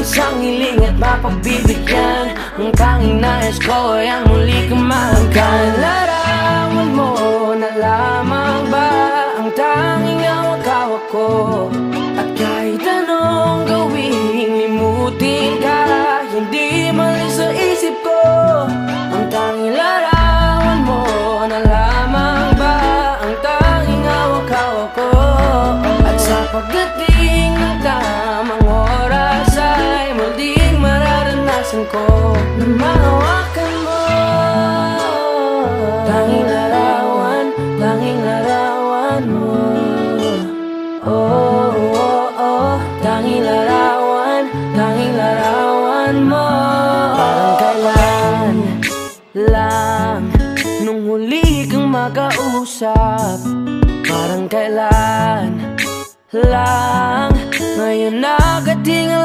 isang hiling at mapagbibigyan. Ang tanging nais ko ay ang muli kang mahanggan. Larawan mo na lamang ba ang tanging hawak-hawak ko? At kahit anong gawing limutin ka, hindi malis sa isip ko. Ang tanging larawan mo na lamang ba ang tanging hawak-hawak ko? At sa pagdating ng tamang oras ay muling mararanasan ko na mahawakan mo. Tanging larawan mo. Oh, oh, oh. Tanging larawan mo. Parang kailan lang nung huli kang makausap. Parang kailan lang ngayon nakatingala.